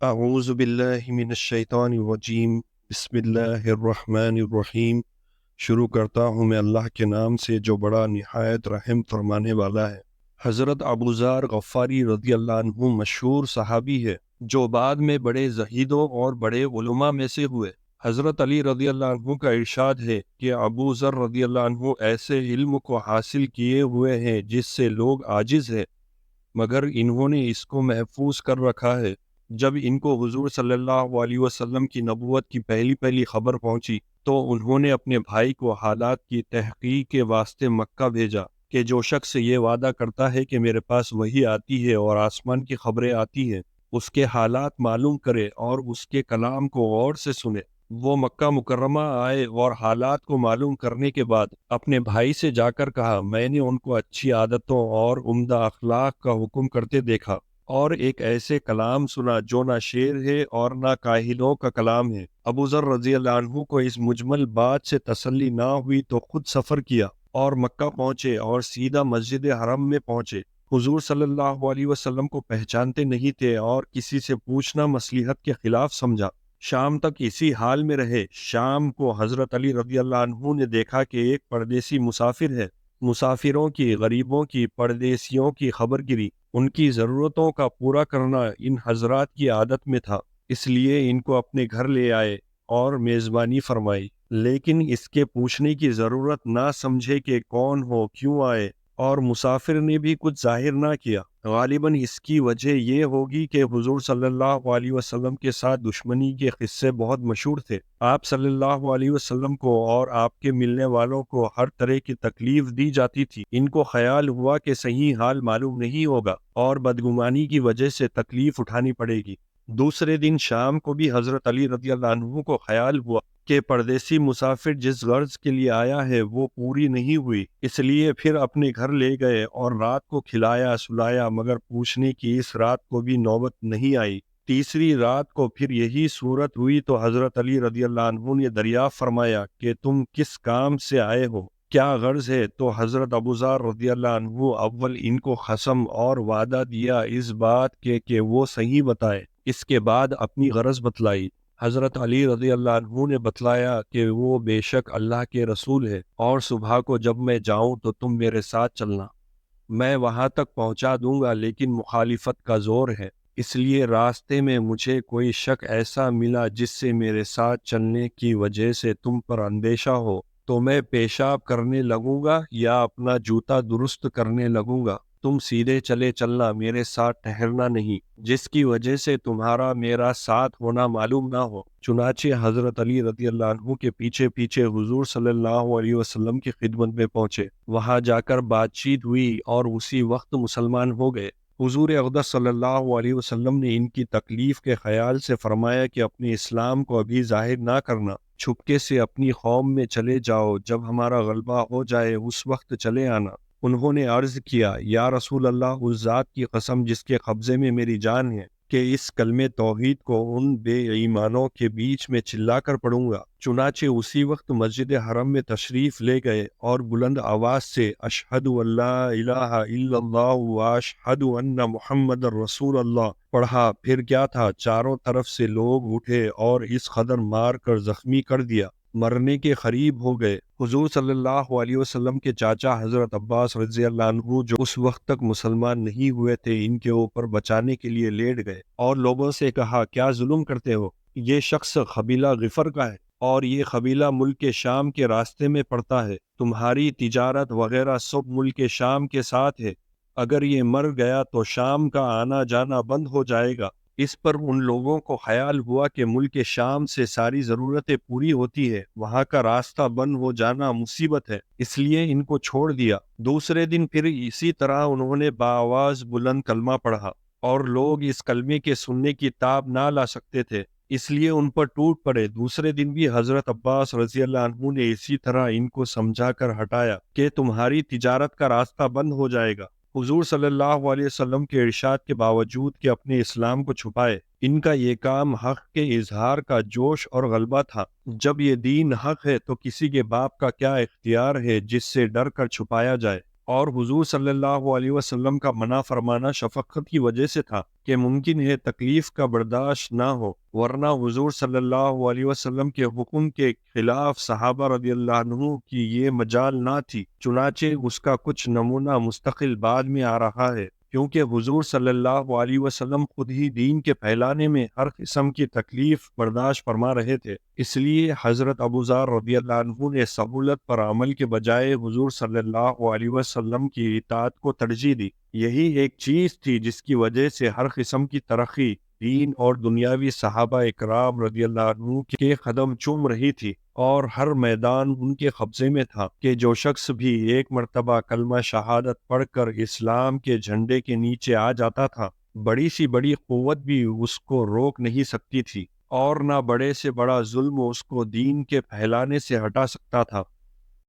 اعوذ باللہ من الشیطان الرجیم، بسم اللہ الرحمن الرحیم۔ شروع کرتا ہوں میں اللہ کے نام سے جو بڑا نہایت رحم فرمانے والا ہے۔ حضرت ابوذر غفاری رضی اللہ عنہ مشہور صحابی ہے جو بعد میں بڑے زہیدوں اور بڑے علماء میں سے ہوئے۔ حضرت علی رضی اللہ عنہ کا ارشاد ہے کہ ابوذر رضی اللہ عنہ ایسے علم کو حاصل کیے ہوئے ہیں جس سے لوگ عاجز ہیں، مگر انہوں نے اس کو محفوظ کر رکھا ہے۔ جب ان کو حضور صلی اللہ علیہ وسلم کی نبوت کی پہلی خبر پہنچی تو انہوں نے اپنے بھائی کو حالات کی تحقیق کے واسطے مکہ بھیجا کہ جو شخص یہ وعدہ کرتا ہے کہ میرے پاس وحی آتی ہے اور آسمان کی خبریں آتی ہیں، اس کے حالات معلوم کرے اور اس کے کلام کو غور سے سنے۔ وہ مکہ مکرمہ آئے اور حالات کو معلوم کرنے کے بعد اپنے بھائی سے جا کر کہا، میں نے ان کو اچھی عادتوں اور عمدہ اخلاق کا حکم کرتے دیکھا اور ایک ایسے کلام سنا جو نہ شعر ہے اور نہ کاہلوں کا کلام ہے۔ ابوذر رضی اللہ عنہ کو اس مجمل بات سے تسلی نہ ہوئی تو خود سفر کیا اور مکہ پہنچے اور سیدھا مسجد حرم میں پہنچے۔ حضور صلی اللہ علیہ وسلم کو پہچانتے نہیں تھے اور کسی سے پوچھنا مصلحت کے خلاف سمجھا۔ شام تک اسی حال میں رہے۔ شام کو حضرت علی رضی اللہ عنہ نے دیکھا کہ ایک پردیسی مسافر ہے۔ مسافروں کی، غریبوں کی، پردیسیوں کی خبر گیری، ان کی ضرورتوں کا پورا کرنا ان حضرات کی عادت میں تھا، اس لیے ان کو اپنے گھر لے آئے اور میزبانی فرمائی، لیکن اس کے پوچھنے کی ضرورت نہ سمجھے کہ کون ہو، کیوں آئے، اور مسافر نے بھی کچھ ظاہر نہ کیا۔ غالباً اس کی وجہ یہ ہوگی کہ حضور صلی اللہ علیہ وسلم کے ساتھ دشمنی کے قصے بہت مشہور تھے۔ آپ صلی اللہ علیہ وسلم کو اور آپ کے ملنے والوں کو ہر طرح کی تکلیف دی جاتی تھی۔ ان کو خیال ہوا کہ صحیح حال معلوم نہیں ہوگا اور بدگمانی کی وجہ سے تکلیف اٹھانی پڑے گی۔ دوسرے دن شام کو بھی حضرت علی رضی اللہ عنہ کو خیال ہوا کہ پردیسی مسافر جس غرض کے لیے آیا ہے وہ پوری نہیں ہوئی، اس لیے پھر اپنے گھر لے گئے اور رات کو کھلایا سلایا، مگر پوچھنے کی اس رات کو بھی نوبت نہیں آئی۔ تیسری رات کو پھر یہی صورت ہوئی تو حضرت علی رضی اللہ عنہ نے دریافت فرمایا کہ تم کس کام سے آئے ہو، کیا غرض ہے؟ تو حضرت ابوذر رضی اللہ عنہ اول ان کو قسم اور وعدہ دیا اس بات کے کہ وہ صحیح بتائے، اس کے بعد اپنی غرض بتلائی۔ حضرت علی رضی اللہ عنہ نے بتلایا کہ وہ بے شک اللہ کے رسول ہے اور صبح کو جب میں جاؤں تو تم میرے ساتھ چلنا، میں وہاں تک پہنچا دوں گا، لیکن مخالفت کا زور ہے، اس لیے راستے میں مجھے کوئی شک ایسا ملا جس سے میرے ساتھ چلنے کی وجہ سے تم پر اندیشہ ہو تو میں پیشاب کرنے لگوں گا یا اپنا جوتا درست کرنے لگوں گا، تم سیدھے چلے چلنا، میرے ساتھ ٹھہرنا نہیں، جس کی وجہ سے تمہارا میرا ساتھ ہونا معلوم نہ ہو۔ چنانچہ حضرت علی رضی اللہ عنہ کے پیچھے پیچھے حضور صلی اللہ علیہ وسلم کی خدمت میں پہنچے۔ وہاں جا کر بات چیت ہوئی اور اسی وقت مسلمان ہو گئے۔ حضور اقدس صلی اللہ علیہ وسلم نے ان کی تکلیف کے خیال سے فرمایا کہ اپنے اسلام کو ابھی ظاہر نہ کرنا، چھپکے سے اپنی قوم میں چلے جاؤ، جب ہمارا غلبہ ہو جائے اس وقت چلے آنا۔ انہوں نے عرض کیا، یا رسول اللہ، اس ذات کی قسم جس کے قبضے میں میری جان ہے کہ اس کلمہ توحید کو ان بے ایمانوں کے بیچ میں چلا کر پڑھوں گا۔ چنانچہ اسی وقت مسجد حرم میں تشریف لے گئے اور بلند آواز سے اشہد ان لا الہ الا اللہ و اشہد ان محمد رسول اللہ پڑھا۔ پھر کیا تھا، چاروں طرف سے لوگ اٹھے اور اس قدر مار کر زخمی کر دیا، مرنے کے قریب ہو گئے۔ حضور صلی اللہ علیہ وسلم کے چاچا حضرت عباس رضی اللہ عنہ جو اس وقت تک مسلمان نہیں ہوئے تھے، ان کے اوپر بچانے کے لیے لیٹ گئے اور لوگوں سے کہا، کیا ظلم کرتے ہو؟ یہ شخص قبیلہ غفر کا ہے اور یہ قبیلہ ملک شام کے راستے میں پڑتا ہے، تمہاری تجارت وغیرہ سب ملک شام کے ساتھ ہے، اگر یہ مر گیا تو شام کا آنا جانا بند ہو جائے گا۔ اس پر ان لوگوں کو خیال ہوا کہ ملک شام سے ساری ضرورتیں پوری ہوتی ہے، وہاں کا راستہ بند ہو جانا مصیبت ہے، اس لیے ان کو چھوڑ دیا۔ دوسرے دن پھر اسی طرح انہوں نے بآواز بلند کلمہ پڑھا اور لوگ اس کلمے کے سننے کی تاب نہ لا سکتے تھے، اس لیے ان پر ٹوٹ پڑے۔ دوسرے دن بھی حضرت عباس رضی اللہ عنہ نے اسی طرح ان کو سمجھا کر ہٹایا کہ تمہاری تجارت کا راستہ بند ہو جائے گا۔ حضور صلی اللہ علیہ وسلم کے ارشاد کے باوجود کہ اپنے اسلام کو چھپائے، ان کا یہ کام حق کے اظہار کا جوش اور غلبہ تھا۔ جب یہ دین حق ہے تو کسی کے باپ کا کیا اختیار ہے جس سے ڈر کر چھپایا جائے؟ اور حضور صلی اللہ علیہ وسلم کا منع فرمانا شفقت کی وجہ سے تھا کہ ممکن ہے تکلیف کا برداشت نہ ہو، ورنہ حضور صلی اللہ علیہ وسلم کے حکم کے خلاف صحابہ رضی اللہ عنہ کی یہ مجال نہ تھی۔ چنانچہ اس کا کچھ نمونہ مستقل بعد میں آ رہا ہے، کیونکہ حضور صلی اللہ علیہ وسلم خود ہی دین کے پھیلانے میں ہر قسم کی تکلیف برداشت فرما رہے تھے۔ اس لیے حضرت ابوذر رضی اللہ عنہ نے سہولت پر عمل کے بجائے حضور صلی اللہ علیہ وسلم کی اطاعت کو ترجیح دی۔ یہی ایک چیز تھی جس کی وجہ سے ہر قسم کی ترقی دین اور دنیاوی صحابہ اکرام رضی اللہ عنہ کے قدم چوم رہی تھی، اور ہر میدان ان کے قبضے میں تھا کہ جو شخص بھی ایک مرتبہ کلمہ شہادت پڑھ کر اسلام کے جھنڈے کے نیچے آ جاتا تھا، بڑی سی بڑی قوت بھی اس کو روک نہیں سکتی تھی، اور نہ بڑے سے بڑا ظلم اس کو دین کے پھیلانے سے ہٹا سکتا تھا۔